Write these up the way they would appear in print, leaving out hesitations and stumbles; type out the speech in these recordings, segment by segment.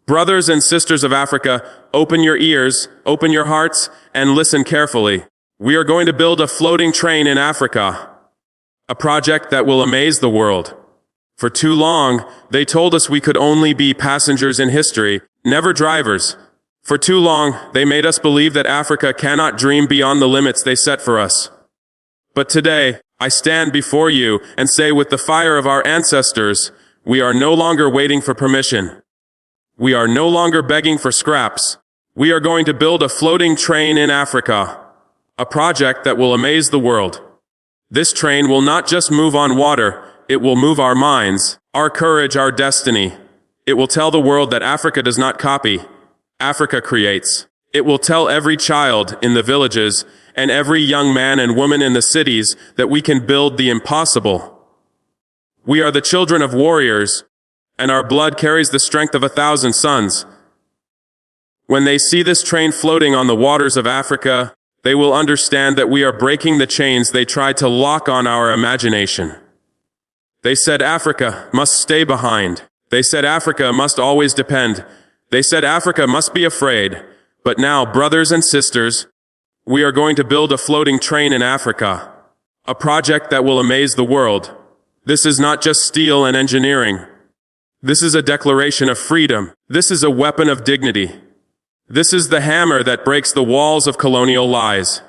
Brothers and sisters of Africa, open your ears, open your hearts, and listen carefully. We are going to build a floating train in Africa, a project that will amaze the world. For too long, they told us we could only be passengers in history, never drivers. For too long, they made us believe that Africa cannot dream beyond the limits they set for us. But today, I stand before you and say with the fire of our ancestors, we are no longer waiting for permission. We are no longer begging for scraps. We are going to build a floating train in Africa, a project that will amaze the world. This train will not just move on water, it will move our minds, our courage, our destiny. It will tell the world that Africa does not copy, Africa creates. It will tell every child in the villages and every young man and woman in the cities that we can build the impossible. We are the children of warriors, and our blood carries the strength of 1,000 suns. When they see this train floating on the waters of Africa, they will understand that we are breaking the chains they tried to lock on our imagination. They said Africa must stay behind. They said Africa must always depend. They said Africa must be afraid. But now, brothers and sisters, we are going to build a floating train in Africa, a project that will amaze the world. This is not just steel and engineering. This is a declaration of freedom. This is a weapon of dignity. This is the hammer that breaks the walls of colonial lies.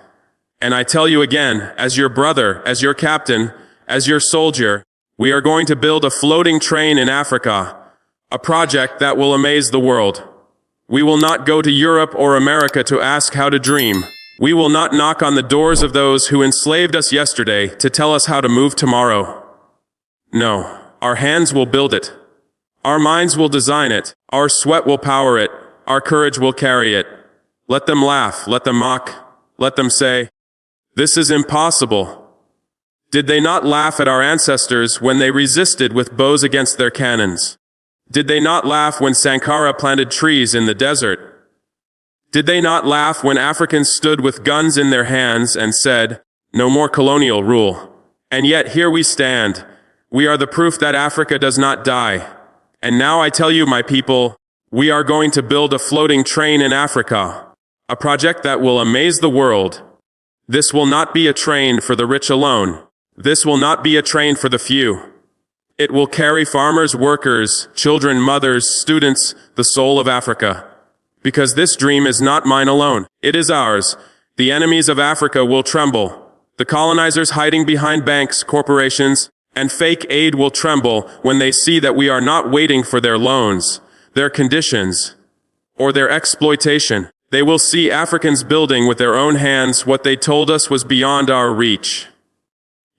And I tell you again, as your brother, as your captain, as your soldier, we are going to build a floating train in Africa, a project that will amaze the world. We will not go to Europe or America to ask how to dream. We will not knock on the doors of those who enslaved us yesterday to tell us how to move tomorrow. No, our hands will build it. Our minds will design it. Our sweat will power it. Our courage will carry it. Let them laugh. Let them mock. Let them say, "This is impossible." Did they not laugh at our ancestors when they resisted with bows against their cannons? Did they not laugh when Sankara planted trees in the desert? Did they not laugh when Africans stood with guns in their hands and said, "No more colonial rule"? And yet here we stand. We are the proof that Africa does not die. And now I tell you, my people, we are going to build a floating train in Africa, a project that will amaze the world. This will not be a train for the rich alone. This will not be a train for the few. It will carry farmers, workers, children, mothers, students, the soul of Africa. Because this dream is not mine alone. It is ours. The enemies of Africa will tremble. The colonizers hiding behind banks, corporations, and fake aid will tremble when they see that we are not waiting for their loans, their conditions, or their exploitation. They will see Africans building with their own hands what they told us was beyond our reach.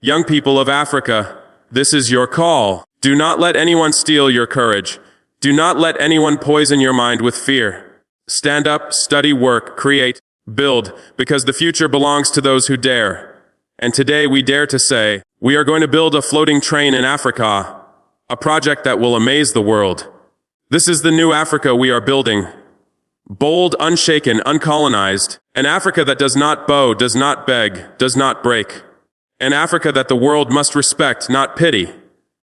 Young people of Africa, this is your call. Do not let anyone steal your courage. Do not let anyone poison your mind with fear. Stand up, study, work, create, build, because the future belongs to those who dare. And today we dare to say, we are going to build a floating train in Africa, a project that will amaze the world. This is the new Africa we are building. Bold, unshaken, uncolonized. An Africa that does not bow, does not beg, does not break. An Africa that the world must respect, not pity.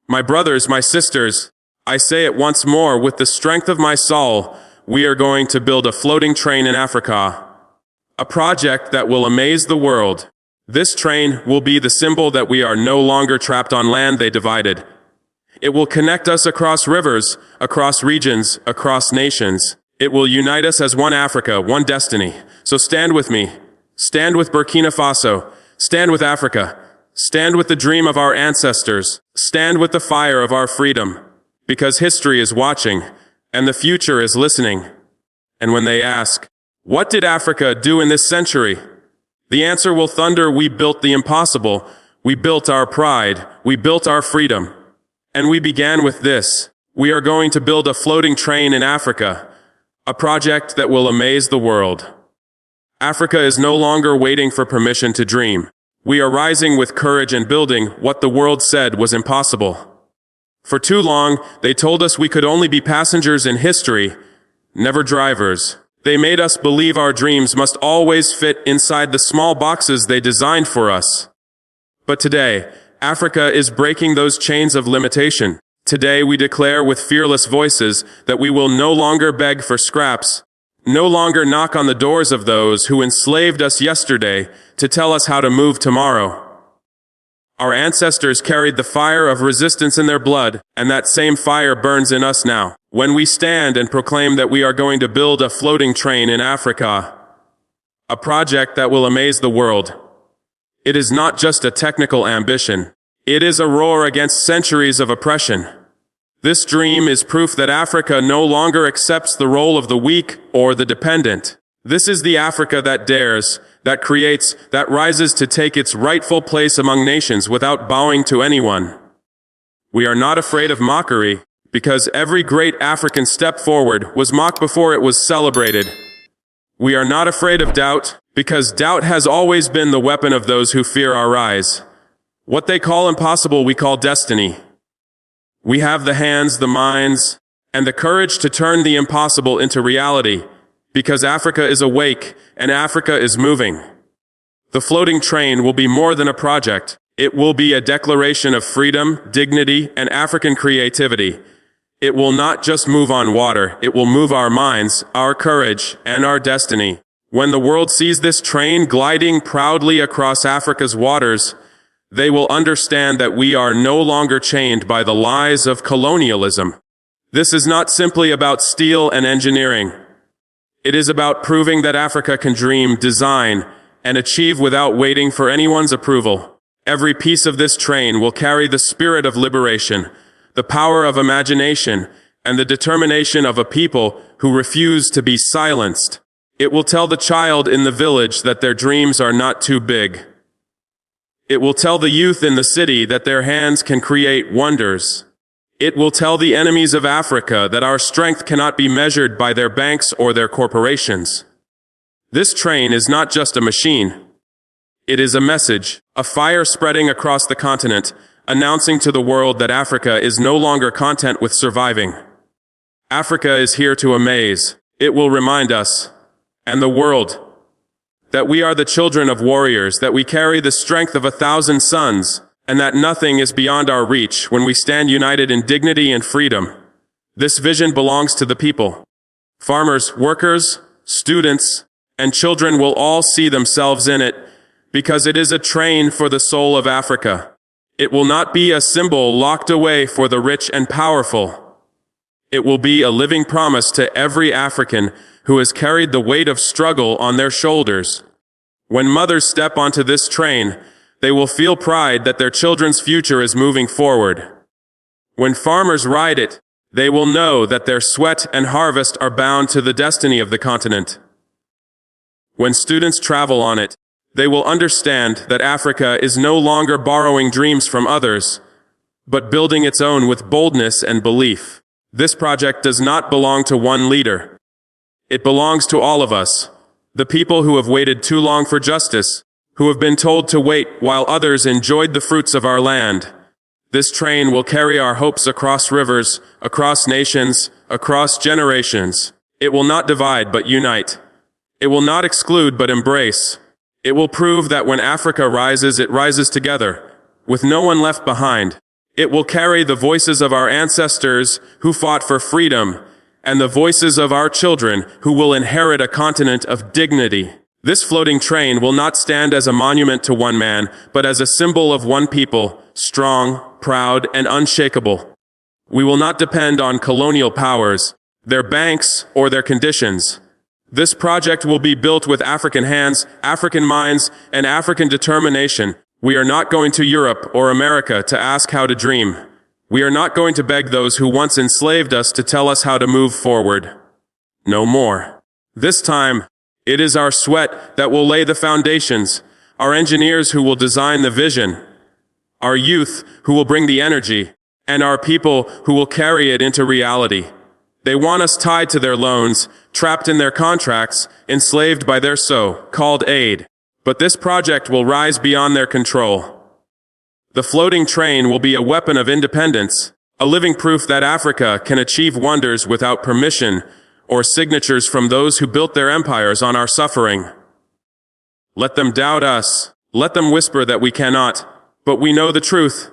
My brothers, my sisters, I say it once more with the strength of my soul, we are going to build a floating train in Africa, a project that will amaze the world. This train will be the symbol that we are no longer trapped on land they divided. It will connect us across rivers, across regions, across nations. It will unite us as one Africa, one destiny. So stand with me. Stand with Burkina Faso. Stand with Africa. Stand with the dream of our ancestors. Stand with the fire of our freedom. Because history is watching, and the future is listening. And when they ask, what did Africa do in this century? The answer will thunder, we built the impossible. We built our pride. We built our freedom. And we began with this. We are going to build a floating train in Africa, a project that will amaze the world. Africa is no longer waiting for permission to dream. We are rising with courage and building what the world said was impossible. For too long, they told us we could only be passengers in history, never drivers. They made us believe our dreams must always fit inside the small boxes they designed for us. But today, Africa is breaking those chains of limitation. Today we declare with fearless voices that we will no longer beg for scraps, no longer knock on the doors of those who enslaved us yesterday to tell us how to move tomorrow. Our ancestors carried the fire of resistance in their blood, and that same fire burns in us now. When we stand and proclaim that we are going to build a floating train in Africa, a project that will amaze the world, it is not just a technical ambition. It is a roar against centuries of oppression. This dream is proof that Africa no longer accepts the role of the weak or the dependent. This is the Africa that dares, that creates, that rises to take its rightful place among nations without bowing to anyone. We are not afraid of mockery, because every great African step forward was mocked before it was celebrated. We are not afraid of doubt, because doubt has always been the weapon of those who fear our rise. What they call impossible we call destiny. We have the hands, the minds, and the courage to turn the impossible into reality, because Africa is awake and Africa is moving. The floating train will be more than a project. It will be a declaration of freedom, dignity, and African creativity. It will not just move on water, it will move our minds, our courage, and our destiny. When the world sees this train gliding proudly across Africa's waters, they will understand that we are no longer chained by the lies of colonialism. This is not simply about steel and engineering. It is about proving that Africa can dream, design, and achieve without waiting for anyone's approval. Every piece of this train will carry the spirit of liberation, the power of imagination, and the determination of a people who refuse to be silenced. It will tell the child in the village that their dreams are not too big. It will tell the youth in the city that their hands can create wonders. It will tell the enemies of Africa that our strength cannot be measured by their banks or their corporations. This train is not just a machine. It is a message, a fire spreading across the continent, announcing to the world that Africa is no longer content with surviving. Africa is here to amaze. It will remind us, and the world, that we are the children of warriors, that we carry the strength of 1,000 suns, and that nothing is beyond our reach when we stand united in dignity and freedom. This vision belongs to the people. Farmers, workers, students, and children will all see themselves in it, because it is a train for the soul of Africa. It will not be a symbol locked away for the rich and powerful. It will be a living promise to every African who has carried the weight of struggle on their shoulders. When mothers step onto this train, they will feel pride that their children's future is moving forward. When farmers ride it, they will know that their sweat and harvest are bound to the destiny of the continent. When students travel on it, they will understand that Africa is no longer borrowing dreams from others, but building its own with boldness and belief. This project does not belong to one leader. It belongs to all of us, the people who have waited too long for justice, who have been told to wait while others enjoyed the fruits of our land. This train will carry our hopes across rivers, across nations, across generations. It will not divide but unite. It will not exclude but embrace. It will prove that when Africa rises, it rises together, with no one left behind. It will carry the voices of our ancestors who fought for freedom, and the voices of our children who will inherit a continent of dignity. This floating train will not stand as a monument to one man, but as a symbol of one people, strong, proud, and unshakable. We will not depend on colonial powers, their banks, or their conditions. This project will be built with African hands, African minds, and African determination. We are not going to Europe or America to ask how to dream. We are not going to beg those who once enslaved us to tell us how to move forward. No more. This time, it is our sweat that will lay the foundations, our engineers who will design the vision, our youth who will bring the energy, and our people who will carry it into reality. They want us tied to their loans, trapped in their contracts, enslaved by their so-called aid. But this project will rise beyond their control. The floating train will be a weapon of independence, a living proof that Africa can achieve wonders without permission or signatures from those who built their empires on our suffering. Let them doubt us. Let them whisper that we cannot. But we know the truth.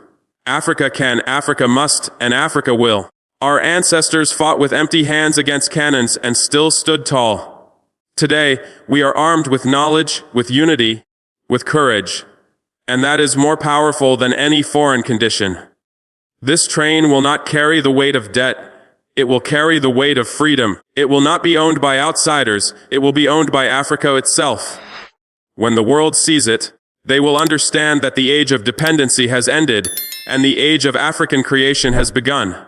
Africa can, Africa must, and Africa will. Our ancestors fought with empty hands against cannons and still stood tall. Today, we are armed with knowledge, with unity, with courage. And that is more powerful than any foreign condition. This train will not carry the weight of debt. It will carry the weight of freedom. It will not be owned by outsiders. It will be owned by Africa itself. When the world sees it, they will understand that the age of dependency has ended and the age of African creation has begun.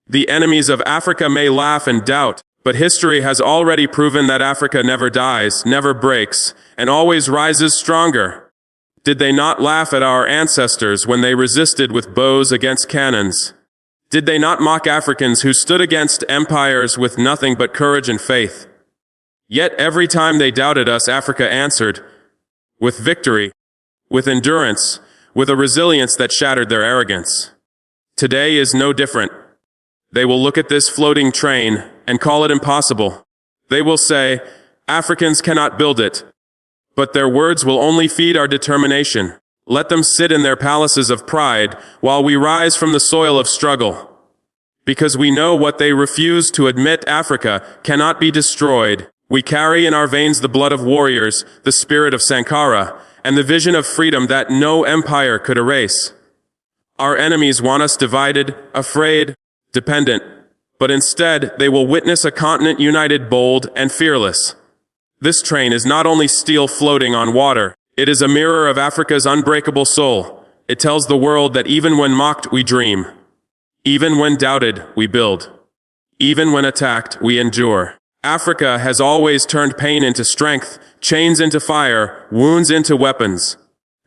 The enemies of Africa may laugh and doubt, but history has already proven that Africa never dies, never breaks, and always rises stronger. Did they not laugh at our ancestors when they resisted with bows against cannons? Did they not mock Africans who stood against empires with nothing but courage and faith? Yet every time they doubted us, Africa answered, with victory, with endurance, with a resilience that shattered their arrogance. Today is no different. They will look at this floating train and call it impossible. They will say, Africans cannot build it. But their words will only feed our determination. Let them sit in their palaces of pride while we rise from the soil of struggle. Because we know what they refuse to admit, Africa cannot be destroyed. We carry in our veins the blood of warriors, the spirit of Sankara, and the vision of freedom that no empire could erase. Our enemies want us divided, afraid, dependent, but instead they will witness a continent united, bold, and fearless. This train is not only steel floating on water, it is a mirror of Africa's unbreakable soul. It tells the world that even when mocked, we dream. Even when doubted, we build. Even when attacked, we endure. Africa has always turned pain into strength, chains into fire, wounds into weapons.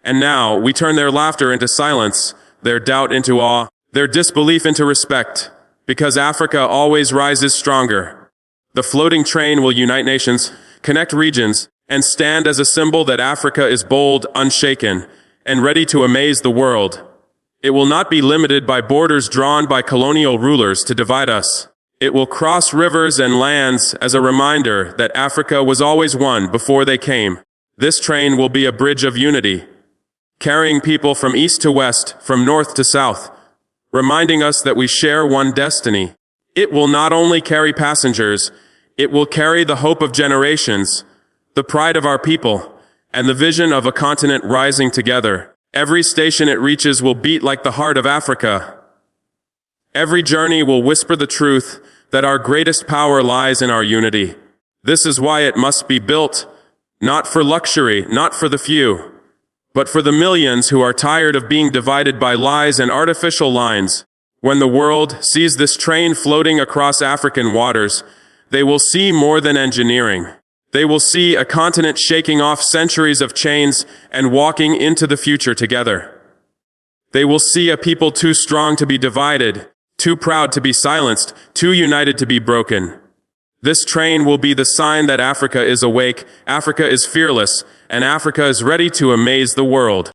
And now we turn their laughter into silence, their doubt into awe, their disbelief into respect, because Africa always rises stronger. The floating train will unite nations, connect regions, and stand as a symbol that Africa is bold, unshaken, and ready to amaze the world. It will not be limited by borders drawn by colonial rulers to divide us. It will cross rivers and lands as a reminder that Africa was always one before they came. This train will be a bridge of unity, carrying people from east to west, from north to south, reminding us that we share one destiny. It will not only carry passengers, it will carry the hope of generations, the pride of our people, and the vision of a continent rising together. Every station it reaches will beat like the heart of Africa. Every journey will whisper the truth that our greatest power lies in our unity. This is why it must be built, not for luxury, not for the few, but for the millions who are tired of being divided by lies and artificial lines. When the world sees this train floating across African waters, they will see more than engineering. They will see a continent shaking off centuries of chains and walking into the future together. They will see a people too strong to be divided, too proud to be silenced, too united to be broken. This train will be the sign that Africa is awake, Africa is fearless, and Africa is ready to amaze the world.